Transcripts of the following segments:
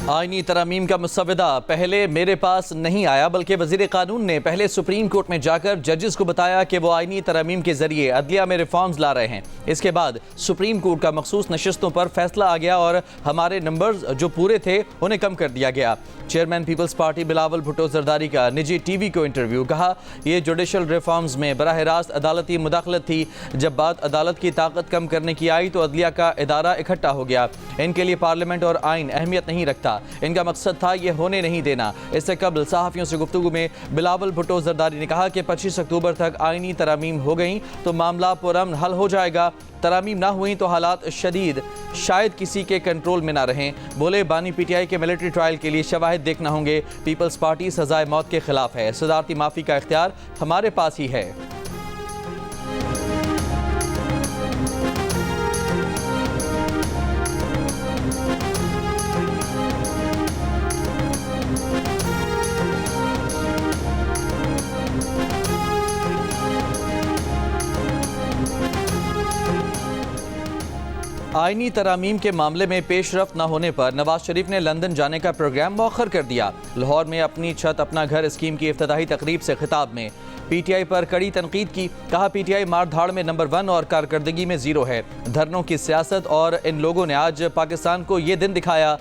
आईनी तरमीम का मुसव्वदा पहले मेरे पास नहीं आया, बल्कि वज़ीर कानून ने पहले सुप्रीम कोर्ट में जाकर जजेस को बताया कि वो आईनी तरमीम के जरिए अदलिया में रिफॉर्म्स ला रहे हैं। इसके बाद सुप्रीम कोर्ट का मखसूस नशिस्तों पर फैसला आ गया और हमारे नंबर्स जो पूरे थे उन्हें कम कर दिया गया। Chairman peoples party Bilawal Bhutto Zardari का निजी टीवी को इंटरव्यू। कहा, ये जुडिशल रिफॉर्म्स में बराह रास्त अदालती मुदाखलत थी। जब बात अदालत की ताकत कम करने की आई तो अदलिया का इदारा इकट्ठा हो गया। इनके लिए पार्लियामेंट और आइन अहमियत नहीं रखता, इनका मकसद था ये होने नहीं देना। इससे कबल सहाफ़ियों से गुफ्तगू में बिलावल भुट्टो जरदारी ने कहा कि 25 अक्टूबर तक आइनी तरामीम हो गई तो मामला पुरअमन हल हो जाएगा। तरामीम ना हुई तो हालात शदीद शायद किसी के कंट्रोल में ना रहें। बोले, बानी पीटीआई के मिलिट्री ट्रायल के लिए शवाहिद देखना होंगे। पीपल्स पार्टी सजाए मौत के खिलाफ है। सदारती माफ़ी का इख्तियार हमारे पास ही है। आईनी तरामीम के मामले में पेशरफ न होने पर नवाज शरीफ ने लंदन जाने का प्रोग्राम मौखर कर दिया। लाहौर में अपनी छत अपना घर स्कीम की इफ्तिताही तकरीब से खिताब में पीटीआई पर कड़ी तनकीद की। कहा, पीटीआई मार धाड़ में नंबर 1 और कारकर्दगी में 0 है। धरनों की सियासत और इन लोगों ने आज पाकिस्तान को ये दिन दिखाया।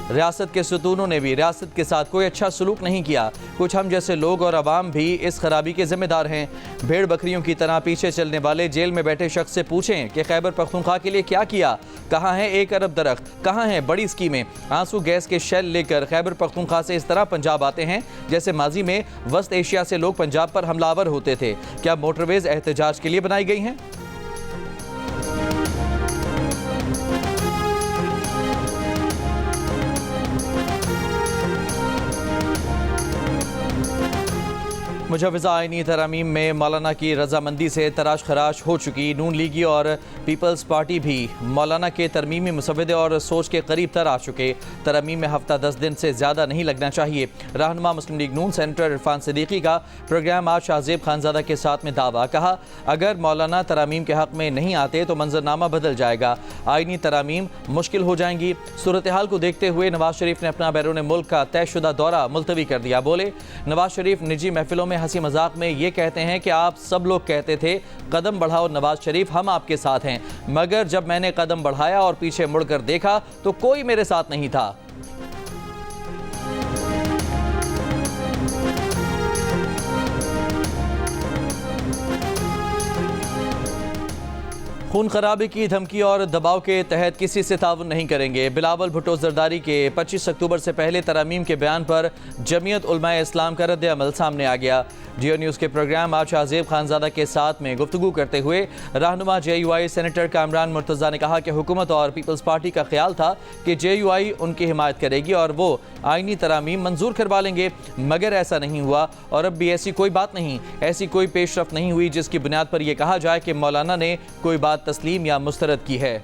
रियासत के सुतूनों ने भी रियासत के साथ कोई अच्छा सलूक नहीं किया। कुछ हम जैसे लोग और अवाम भी इस खराबी के जिम्मेदार हैं। भेड़ बकरियों की तरह पीछे चलने वाले जेल में बैठे शख्स से पूछें कि खैबर पख्तूनख्वा के लिए क्या किया। कहाँ है 1 अरब दरख्त, कहाँ हैं बड़ी स्कीमें। आंसू गैस के शेल लेकर खैबर पख्तूनख्वा से इस तरह पंजाब आते हैं जैसे माजी में वस्त एशिया से लोग पंजाब पर हमलावर होते थे। क्या मोटरवेज एहतजाज के लिए बनाई गई हैं? मुजव्वज़ा आईनी तरामीम में मौलाना की रजामंदी से तराश खराश हो चुकी नून लीगी और पीपल्स पार्टी भी मौलाना के तरमीमी मुसव्वदे और सोच के करीब तर आ चुके। तरमीम में हफ्ता 10 दिन से ज़्यादा नहीं लगना चाहिए। रहनुमा मुस्लिम लीग नून सेनेटर इरफान सिद्दीकी का प्रोग्राम आज शाहजेब खानजादा के साथ में दावा। कहा, अगर मौलाना तरामीम के हक़ में नहीं आते तो मंजरनामा बदल जाएगा, आईनी तरामीम मुश्किल हो जाएंगी। सूरत हाल को देखते हुए नवाज शरीफ ने अपना बैरून मुल्क का तयशुदा दौरा मुलतवी कर दिया। बोले, नवाज शरीफ निजी महफिलों में हंसी मजाक में ये कहते हैं कि आप सब लोग कहते थे कदम बढ़ाओ नवाज शरीफ, हम आपके साथ हैं, मगर जब मैंने कदम बढ़ाया और पीछे मुड़कर देखा तो कोई मेरे साथ नहीं था। खून खराबे की धमकी और दबाव के तहत किसी से ताउन नहीं करेंगे। बिलावल भुट्टो जरदारी के 25 अक्टूबर से पहले तरामीम के बयान पर जमीयत उलमाए इस्लाम का रद्द अमल सामने आ गया। जियो न्यूज़ के प्रोग्राम आज शाहजेब खानजादा के साथ में गुफ्तगू करते हुए रहनुमा JUI सेनेटर कामरान मुर्तज़ा ने कहा कि हुकूमत और पीपल्स पार्टी का ख्याल था कि JUI उनकी हिमायत करेगी और वो आईनी तरामीम मंजूर करवा लेंगे, मगर ऐसा नहीं हुआ और अब भी ऐसी कोई बात नहीं, ऐसी कोई पेशरफ नहीं हुई जिसकी बुनियाद पर यह कहा जाए कि मौलाना ने कोई बात तस्लीम या मुस्तरद की है।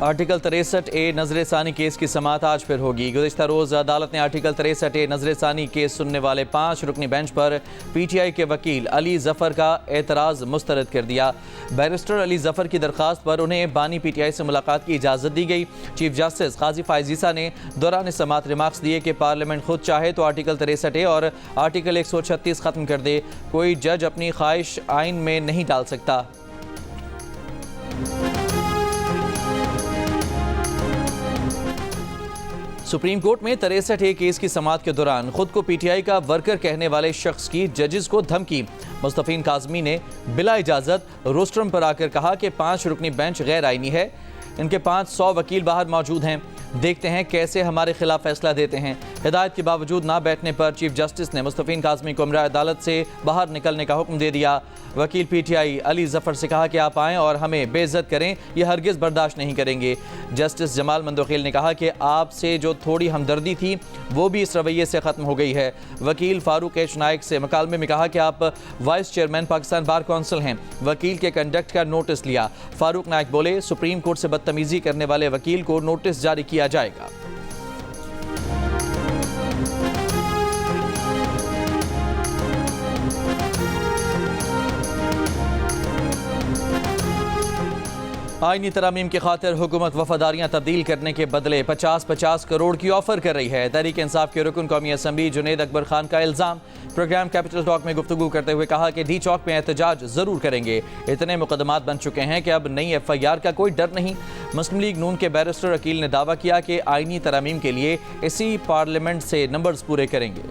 आर्टिकल 63A नजर सानी केस की समाअत आज फिर होगी। गुज़िश्ता रोज़ अदालत ने आर्टिकल 63A नजर सानी केस सुनने वाले 5 रुकनी बेंच पर PTI के वकील अली जफ़र का एतराज़ मुस्तरद कर दिया। बैरिस्टर अली जफ़र की दरख्वास्त पर उन्हें बानी PTI से मुलाकात की इजाज़त दी गई। चीफ जस्टिस काजी फायजीसा ने दौरान समाअत रिमार्क्स दिए कि पार्लियामेंट खुद चाहे तो आर्टिकल 63A और आर्टिकल 136 ख़त्म कर दे, कोई जज अपनी ख्वाहिश आइन में नहीं डाल सकता। सुप्रीम कोर्ट में 63A केस की समाअत के दौरान खुद को PTI का वर्कर कहने वाले शख्स की जजेस को धमकी। मुस्तफीन काज़मी ने बिला इजाज़त रोस्ट्रम पर आकर कहा कि 5 रुकनी बेंच गैर आईनी है, इनके 500 वकील बाहर मौजूद हैं, देखते हैं कैसे हमारे खिलाफ फैसला देते हैं। हिदायत के बावजूद ना बैठने पर चीफ जस्टिस ने मुस्तफीन काज़मी को उम्रा अदालत से बाहर निकलने का हुक्म दे दिया। वकील PTI अली जफ़र से कहा कि आप आएँ और हमें बेइज्जत करें, यह हरगिज़ बर्दाश्त नहीं करेंगे। जस्टिस जमाल मंदोखेल ने कहा कि आपसे जो थोड़ी हमदर्दी थी वो भी इस रवैये से ख़त्म हो गई है। वकील फारूक एच नाइक से मुकालमे में कहा कि आप vice chairman Pakistan bar council हैं, वकील के कंडक्ट का नोटिस लिया। फारूक नाइक बोले, सुप्रीम कोर्ट से बदतमीज़ी करने वाले वकील को नोटिस जारी किया जाएगा। आईनी तरामीम की खातिर हुकूमत वफादारियाँ तब्दील करने के बदले 50-50 करोड़ की ऑफर कर रही है। तहरीक इंसाफ के रुकन कौमी असम्बली जुनेद अकबर खान का इल्ज़ाम। प्रोग्राम कैपिटल टॉक में गुफ्तगू करते हुए कहा कि डी चौक में एहतजाज ज़रूर करेंगे। इतने मुकदमात बन चुके हैं कि अब नई FIR का कोई डर नहीं। मुस्लिम लीग नून के बैरिस्टर अकील ने दावा किया कि आईनी तरामीम के लिए इसी पार्लियामेंट से नंबर्स पूरे करेंगे।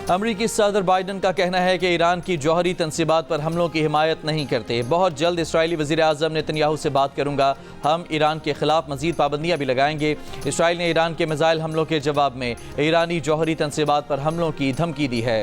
अमरीकी सदर बाइडन का कहना है कि ईरान की जौहरी तनसीबात पर हमलों की हिमायत नहीं करते। बहुत जल्द इसराइली वज़ीर आज़म नेतन्याहू से बात करूंगा। हम ईरान के खिलाफ मजीद पाबंदियां भी लगाएंगे। इसराइल ने ईरान के मिसाइल हमलों के जवाब में ईरानी जौहरी तनसीबात पर हमलों की धमकी दी है।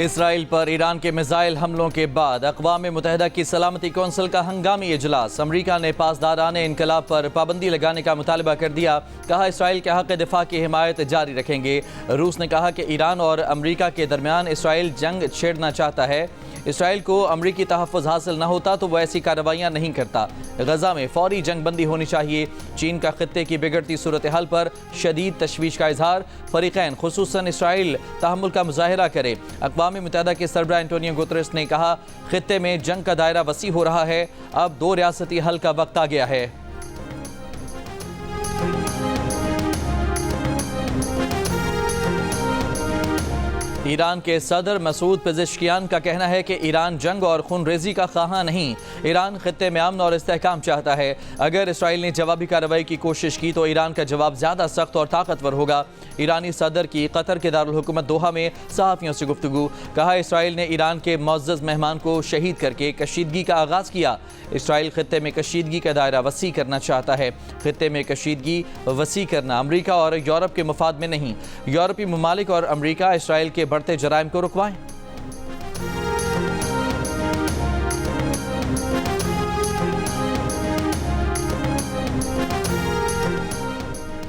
इसराइल पर ईरान के मिसाइल हमलों के बाद अक़वाम मुत्तहिदा की सलामती कौंसिल का हंगामी इजलास। अमरीका ने पासदाराने इनकलाब पर पाबंदी लगाने का मुतालबा कर दिया। कहा इसराइल के हक़ दिफा की हिमायत जारी रखेंगे। रूस ने कहा कि ईरान और अमरीका के दरमियान इसराइल जंग छेड़ना चाहता है। इसराइल को अमरीकी तहफ़्फ़ुज़ हासिल न होता तो वह ऐसी कार्रवाइयाँ नहीं करता। गजा में फौरी जंग बंदी होनी चाहिए। चीन का खित्ते की बिगड़ती सूरत हाल पर शदीद तशवीश का इजहार। फ़रीक़ैन खुसूसन इसराइल तहम्मुल का मुज़ाहिरा करे। अक़वाम मुत्तहिदा के सरबराह एंटोनियो गुतरेस ने कहा खित्ते में जंग का दायरा वसी हो रहा है। अब 2 रियासती हल का वक्त आ गया है। ईरान के सदर मसूद पेज़ेश्कियान का कहना है कि ईरान जंग और खून रेजी का ख़्वाहां नहीं। ईरान खित्ते में अमन और इस्तेहकाम चाहता है। अगर इसराइल ने जवाबी कार्रवाई की कोशिश की तो ईरान का जवाब ज़्यादा सख्त और ताकतवर होगा। ईरानी सदर की कतर के दारुल हुकूमत दोहा में सहाफ़ियों से गुफ्तगू। कहा इसराइल ने ईरान के मुअज़्ज़ज़ मेहमान को शहीद करके कशीदगी का आगाज़ किया। इसराइल खित्ते में कशीदगी का दायरा वसी करना चाहता है। खित्ते में कशीदगी वसी करना अमरीका और यूरोप के मफाद में नहीं। यूरोपीय ममालिक और अमरीका इसराइल के बढ़ते जराइम को रुकवाएं।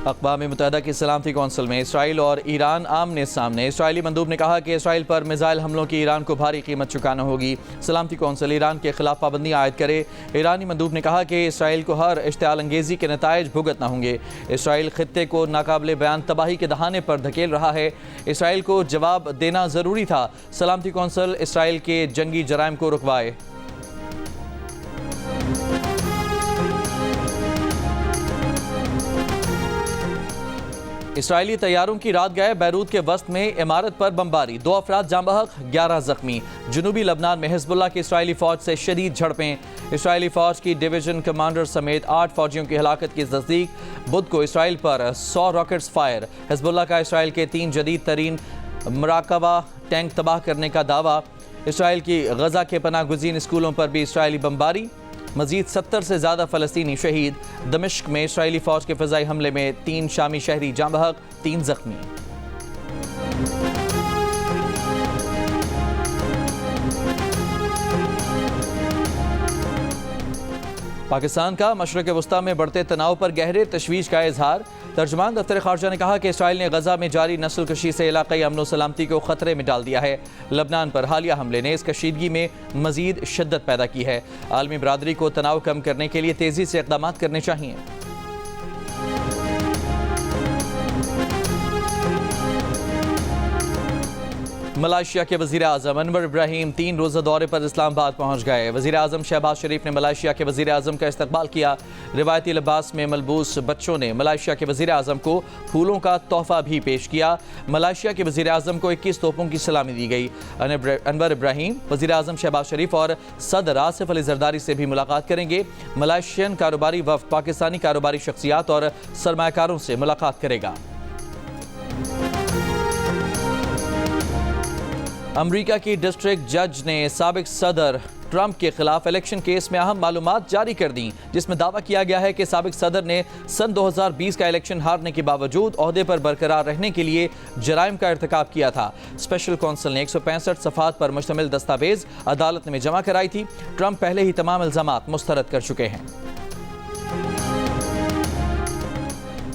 अक़वाम मुत्तहिदा की सलामती कौंसिल में इसराइल और ईरान आमने सामने। इसराइली मंदूब ने कहा कि इसराइल पर मिसाइल हमलों की ईरान को भारी कीमत चुकाना होगी। सलामती कौंसिल ईरान के खिलाफ पाबंदियाँ आयद करे। ईरानी मंदूब ने कहा कि इसराइल को हर इश्तिआल अंगेज़ी के नताइज भुगतना होंगे। इसराइल खित्ते को नाकाबिले बयान तबाही के दहाने पर धकेल रहा है। इसराइल को जवाब देना ज़रूरी था। सलामती कौंसिल इसराइल के जंगी जराइम को रुकवाए। इसराइली तैयारों की रात गए बैरूत के वस्त में इमारत पर बमबारी। 2 अफराद जाँ बहक, 11 जख्मी। जनूबी लबनान में हिजबुल्लाह की इसराइली फौज से शदीद झड़पें। इसराइली फौज की डिवीजन कमांडर समेत 8 फौजियों की हलाकत की तस्दीक। बुध को इसराइल पर 100 रॉकेट्स फायर। हिजबुल्लाह का इसराइल के 3 जदीद तरीन मराकबा टैंक तबाह करने का दावा। इसराइल की गजा के पनाह गुज़ीन स्कूलों पर भी इसराइली बमबारी। मजीद 70 से ज़्यादा फ़लस्तीनी शहीद। दमिश्क में इसराइली फ़ौज के फ़िज़ाई हमले में 3 शामी शहरी जाँ बहक, 3 ज़ख्मी। पाकिस्तान का मशरक़ वस्ता में बढ़ते तनाव पर गहरे तशवीश का इजहार। तर्जुमान दफ्तर ख़ारजा ने कहा कि इसराइल ने गजा में जारी नस्ल कशी से इलाक़ाई अमन सलामती को ख़तरे में डाल दिया है। लबनान पर हालिया हमले ने इस कशीदगी में मज़ीद शिद्दत पैदा की है। आलमी बरादरी को तनाव कम करने के लिए तेज़ी से इक़दामात करने चाहिए। मलाइशिया के वज़ीर आज़म अनवर इब्राहीम 3 रोज़ा दौरे पर इस्लामाबाद पहुँच गए। वज़ीर आज़म शहबाज शरीफ ने मलाइशिया के वज़ीर आज़म का इस्तकबाल किया। रिवायती लिबास में मलबूस बच्चों ने मलाइशिया के वज़ीर आज़म को फूलों का तोहफ़ा भी पेश किया। मलाइशिया के वज़ीर आज़म को 21 तोपों की सलामी दी गई। अनवर इब्राहीम वज़ीर आज़म शहबाज शरीफ और सदर आसिफ अली जरदारी से भी मुलाकात करेंगे। मलाइशियन कारोबारी वफ़द पाकिस्तानी कारोबारी शख्सियात और सरमायाकारों से मुलाकात करेगा। अमरीका की डिस्ट्रिक्ट जज ने साबिक सदर ट्रंप के खिलाफ इलेक्शन केस में अहम मालूमात जारी कर दी, जिसमें दावा किया गया है कि साबिक सदर ने सन 2020 का इलेक्शन हारने के बावजूद ओहदे पर बरकरार रहने के लिए जराइम का इर्तिकाब किया था। स्पेशल कौंसिल ने 165 सफ़ात पर मुश्तमिल दस्तावेज अदालत में जमा कराई थी। ट्रंप पहले ही तमाम इल्ज़ामात मुस्तरद कर चुके हैं।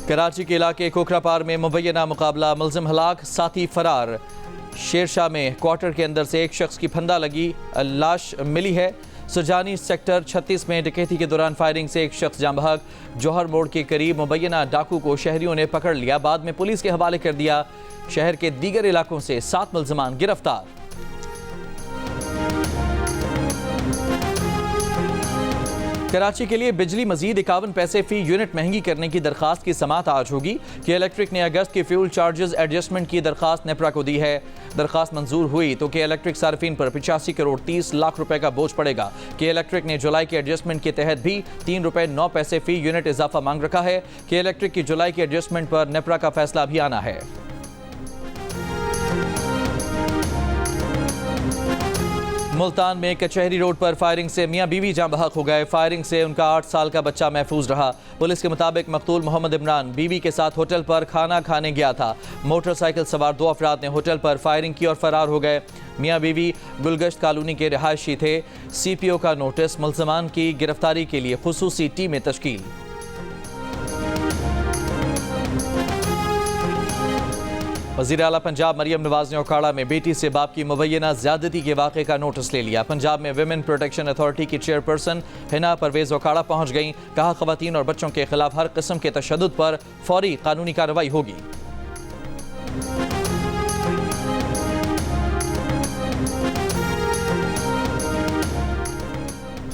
कराची के इलाके कोकरापार में मुबैना मुकाबला, मुलजिम हलाक, साथी फरार। शेरशाह में क्वार्टर के अंदर से एक शख्स की फंदा लगी लाश मिली है। सुरजानी सेक्टर 36 में डकैती के दौरान फायरिंग से एक शख्स जाँ बहक। जौहर मोड़ के करीब मुबैना डाकू को शहरियों ने पकड़ लिया, बाद में पुलिस के हवाले कर दिया। शहर के दीगर इलाकों से 7 मुल्ज़िमान गिरफ्तार। कराची के लिए बिजली मजीद 51 पैसे फी यूनिट महंगी करने की दरखास्त की समाअत आज होगी कि इलेक्ट्रिक ने अगस्त के फ्यूल चार्जेस एडजस्टमेंट की दरखास्त नेपरा को दी है। दरखास्त मंजूर हुई तो कि इलेक्ट्रिक सार्फिन पर 85 करोड़ 30 लाख रुपए का बोझ पड़ेगा। कि इलेक्ट्रिक ने जुलाई के एडजस्टमेंट के तहत भी 3 रुपए 9 पैसे फी यूनिट इजाफा मांग रखा है। कि इलेक्ट्रिक की जुलाई के एडजस्टमेंट पर नेपरा का फैसला भी आना है। मुल्तान में कचहरी रोड पर फायरिंग से मियां बीवी जाँ बहक हो गए। फायरिंग से उनका 8 साल का बच्चा महफूज रहा। पुलिस के मुताबिक मकतूल मोहम्मद इमरान बीवी के साथ होटल पर खाना खाने गया था। मोटरसाइकिल सवार 2 अफराद ने होटल पर फायरिंग की और फरार हो गए। मियां बीवी गुलगश्त कॉलोनी के रिहायशी थे। CPO का नोटिस, मुल्ज़िमान की गिरफ्तारी के लिए खुसूसी टीमें तश्कील। वज़ीर आला पंजाब मरियम नवाज ने ओकाड़ा में बेटी से बाप की मुबैना ज़्यादती के वाक़े का नोटिस ले लिया। पंजाब में विमेन प्रोटेक्शन अथॉरिटी की चेयरपर्सन हिना परवेज़ ओकाड़ा पहुँच गईं। कहा ख़वातीन और बच्चों के खिलाफ हर किस्म के तशद्दुद पर फौरी कानूनी कार्रवाई होगी।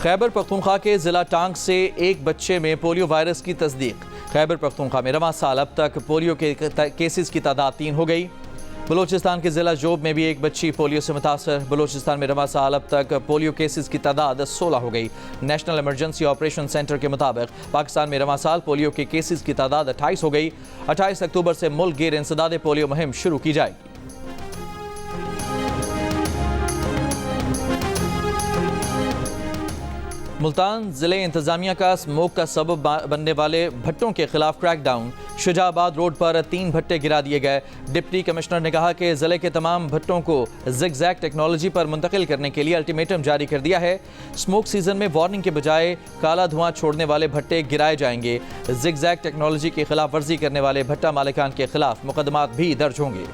खैबर पख्तूनख्वा के ज़िला टांग से एक बच्चे में पोलियो वायरस की तस्दीक। खैबर पख्तूनख्वा में रवां साल अब तक पोलियो के केसेस की तादाद 3 हो गई। बलूचिस्तान के ज़िला जोब में भी एक बच्ची पोलियो से मुतासर। बलूचिस्तान में रवां साल अब तक पोलियो केसेस की तादाद 16 हो गई। नेशनल इमरजेंसी ऑपरेशन सेंटर के मुताबिक पाकिस्तान में रवां साल पोलियो के केसेस की तादाद 28 हो गई। 28 अक्टूबर से मुल्क गिर इंसदाद पोलियो मुहिम शुरू की जाएगी। मुल्तान ज़िले इंतजामिया का स्मोक का सबब बनने वाले भट्टों के खिलाफ क्रैकडाउन। शुजाबाद रोड पर 3 भट्टे गिरा दिए गए। डिप्टी कमिश्नर ने कहा कि ज़िले के तमाम भट्टों को ज़िगज़ैग टेक्नोलॉजी पर मुंतकिल करने के लिए अल्टीमेटम जारी कर दिया है। स्मोक सीजन में वार्निंग के बजाय काला धुआं छोड़ने वाले भट्टे गिराए जाएंगे। ज़िगज़ैग टेक्नोलॉजी की खिलाफ वर्जी करने वाले भट्टा मालिकान के खिलाफ मुकदमात भी दर्ज होंगे।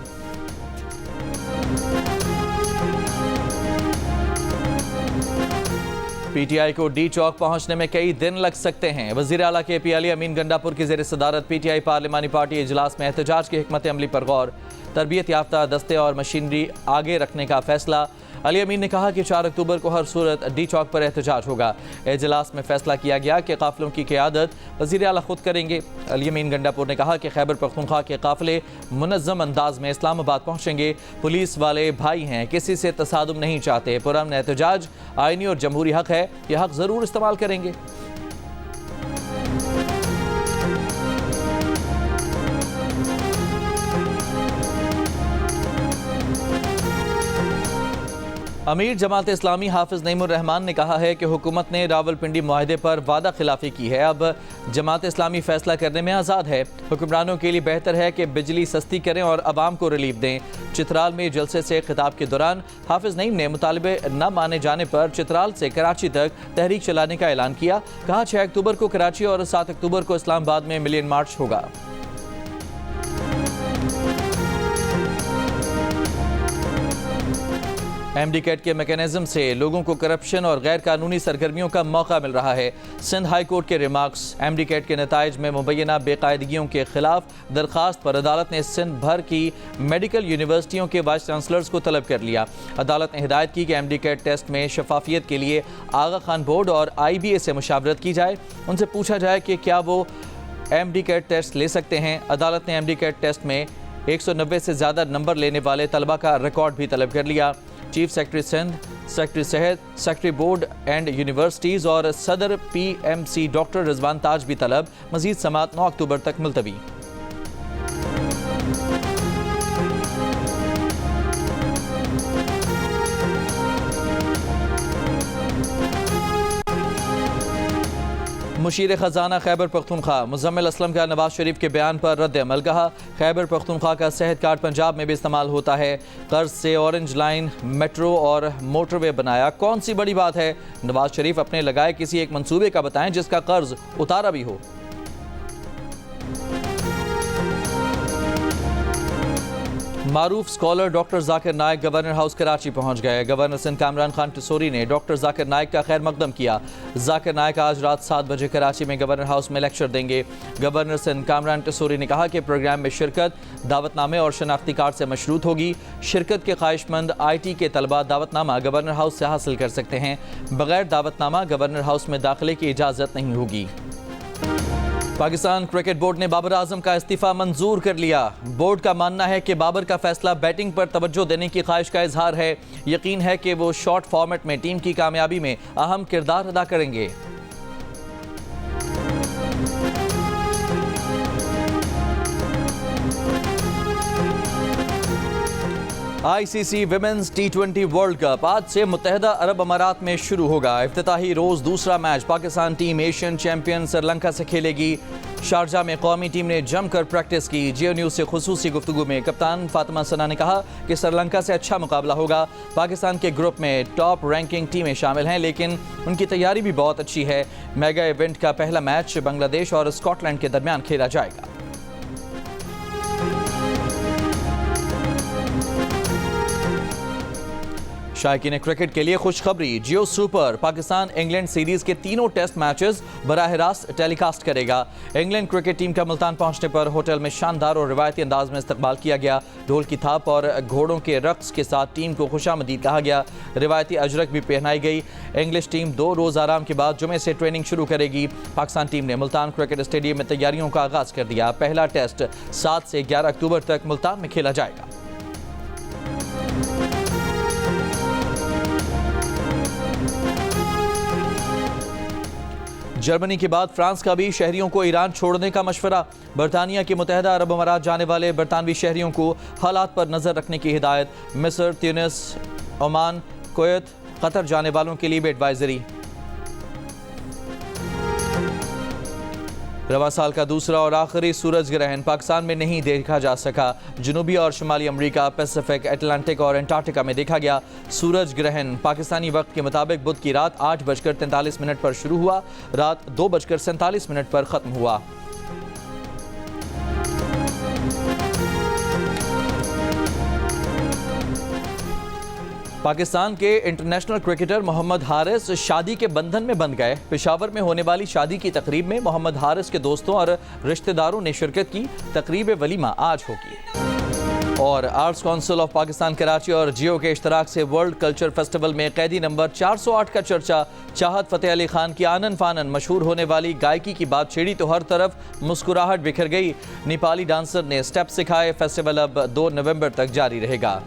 PTI को डी चौक पहुंचने में कई दिन लग सकते हैं। वज़ीर आला के PLA अमीन गंडापुर की ज़ेर सदारत PTI पार्लिमानी पार्टी इजलास में एहतजाज की हिकमत अमली पर गौर। तरबियत याफ्ता दस्ते और मशीनरी आगे रखने का फैसला। अली अमीन ने कहा कि 4 अक्टूबर को हर सूरत डी चौक पर एहतजाज होगा। इजलास में फैसला किया गया कि काफिलों की क़यादत वज़ीर आला खुद करेंगे। अली अमीन गंडापुर ने कहा कि खैबर पख्तूनख्वा के काफिले मुनज़्ज़म अंदाज में इस्लामाबाद पहुँचेंगे। पुलिस वाले भाई हैं, किसी से तसादुम नहीं चाहते। पुरअमन एहतजाज आइनी और जमहूरी हक है, यह हक ज़रूर इस्तेमाल करेंगे। अमीर जमात इस्लामी हाफिज नईमुर रहमान ने कहा है कि हुकूमत ने रावलपिंडी मुआहदे पर वादा खिलाफी की है। अब जमात इस्लामी फैसला करने में आज़ाद है। हुक्मरानों के लिए बेहतर है कि बिजली सस्ती करें और आवाम को रिलीफ दें। चित्राल में जलसे से खिताब के दौरान हाफिज नईम ने मुतालबे न माने जाने पर चित्राल से कराची तक तहरीक चलाने का ऐलान किया। कहा 6 अक्टूबर को कराची और 7 अक्टूबर को इस्लामाबाद में मिलियन मार्च होगा। MD कैट के मैकेनिज्म से लोगों को करप्शन और गैर कानूनी सरगर्मियों का मौका मिल रहा है। सिंध हाई कोर्ट के रिमार्क्स। MD कैट के नताइज में मुबैना बेकायदगियों के खिलाफ दरखास्त पर अदालत ने सिंध भर की मेडिकल यूनिवर्सिटियों के वाइस चांसलर्स को तलब कर लिया। अदालत ने हिदायत की कि MD कैट टेस्ट में शफाफियत के लिए आगा खान बोर्ड और IBA से मुशावरत की जाए। उनसे पूछा जाए कि क्या वो MD कैट टेस्ट ले सकते हैं। अदालत ने MD कैट टेस्ट में 190 से ज़्यादा नंबर लेने वाले तलबा का रिकॉर्ड भी तलब कर लिया। चीफ सेक्रेटरी सिंध, सेक्रेटरी सेहत, सेक्रेटरी बोर्ड एंड यूनिवर्सिटीज़ और सदर PMC डॉक्टर रिजवान ताज भी तलब। मजीद समाअत 9 अक्टूबर तक मुलतवी। मुशीर ख़जाना खैबर पख्तूनख्वा मुज़म्मिल असलम का नवाज शरीफ के बयान पर रद्द अमल। कहा खैबर पख्तूनख्वा का सेहत कार्ड पंजाब में भी इस्तेमाल होता है। कर्ज से ऑरेंज लाइन, मेट्रो और मोटरवे बनाया, कौन सी बड़ी बात है। नवाज शरीफ अपने लगाए किसी एक मंसूबे का बताएं जिसका कर्ज उतारा भी हो। मारूफ scholar doctor Zakir Naik governor house Karachi पहुंच गए। गवर्नर सिंध कामरान खान टिसोरी ने डॉक्टर जाकिर नाइक का खैर मकदम किया। जाकिर नाइक आज रात 7 बजे कराची में गवर्नर हाउस में लेक्चर देंगे। गवर्नर सिंध कामरान टिसोरी ने कहा कि प्रोग्राम में शिरकत दावतनामे और शनाख्ती कार्ड से मशरूत होगी। शिरकत के ख्वाहिशमंद IT के तलबा दावतनामा गवर्नर हाउस से हासिल कर सकते हैं। बगैर दावतनामा गवर्नर हाउस में दाखिले की इजाज़त नहीं होगी। पाकिस्तान क्रिकेट बोर्ड ने बाबर आजम का इस्तीफा मंजूर कर लिया। बोर्ड का मानना है कि बाबर का फैसला बैटिंग पर तवज्जो देने की ख्वाहिश का इजहार है। यकीन है कि वो शॉर्ट फॉर्मेट में टीम की कामयाबी में अहम किरदार अदा करेंगे। ICC women's T20 world cup आज से मुत्तहदा अरब अमारात में शुरू होगा। इफ्तिताही रोज दूसरा match Pakistan team Asian champion Sri Lanka से खेलेगी। शारजा में कौमी टीम ने जमकर प्रैक्टिस की। जियो न्यूज़ से खुसूसी गुफ्तगू में कप्तान फातिमा सना ने कहा कि श्रीलंका से अच्छा मुकाबला होगा। पाकिस्तान के ग्रुप में टॉप रैंकिंग टीमें शामिल हैं, लेकिन उनकी तैयारी भी बहुत अच्छी है। मेगा इवेंट का पहला मैच बांग्लादेश और स्कॉटलैंड के दरमियान खेला जाएगा। शायकीन क्रिकेट के लिए खुशखबरी, जियो सुपर पाकिस्तान इंग्लैंड सीरीज के तीनों टेस्ट मैचेस बराह रास्त टेलीकास्ट करेगा। इंग्लैंड क्रिकेट टीम का मुल्तान पहुंचने पर होटल में शानदार और रिवायती अंदाज में इस्तकबाल किया गया। ढोल की थाप और घोड़ों के रक्स के साथ टीम को खुशामदीद कहा गया। रिवायती अजरक भी पहनाई गई। इंग्लिश टीम 2 रोज़ आराम के बाद जुमे से ट्रेनिंग शुरू करेगी। पाकिस्तान टीम ने मुल्तान क्रिकेट स्टेडियम में तैयारियों का आगाज कर दिया। पहला टेस्ट 7 से 11 अक्टूबर तक मुल्तान में खेला जाएगा। जर्मनी के बाद फ्रांस का भी शहरियों को ईरान छोड़ने का मशवरा। बरतानिया के मुत्तहदा अरब अमारात जाने वाले बरतानवी शहरियों को हालात पर नजर रखने की हिदायत। मिस्र, ट्यूनिस, ओमान, कुवैत, कतर जाने वालों के लिए भी एडवाइजरी। रवा साल का दूसरा और आखिरी सूरज ग्रहण पाकिस्तान में नहीं देखा जा सका। जनूबी और शुमाली अमेरिका, पैसिफिक, अटलांटिक और अंटार्कटिका में देखा गया। सूरज ग्रहण पाकिस्तानी वक्त के मुताबिक बुध की रात 8:43 पर शुरू हुआ, रात 2:47 पर खत्म हुआ। पाकिस्तान के इंटरनेशनल क्रिकेटर मोहम्मद हारिस शादी के बंधन में बंध गए। पेशावर में होने वाली शादी की तकरीब में मोहम्मद हारिस के दोस्तों और रिश्तेदारों ने शिरकत की। तकरीब वलीमा आज होगी। और arts council of Pakistan Karachi और जियो के इश्तराक से वर्ल्ड कल्चर फेस्टिवल में कैदी नंबर 408 का चर्चा। चाहत फ़तेह अली खान की आनन फानन मशहूर होने वाली गायकी की बात छेड़ी तो हर तरफ मुस्कुराहट बिखर गई। नेपाली डांसर ने स्टेप सिखाए। फेस्टिवल अब 2 नवंबर तक जारी रहेगा।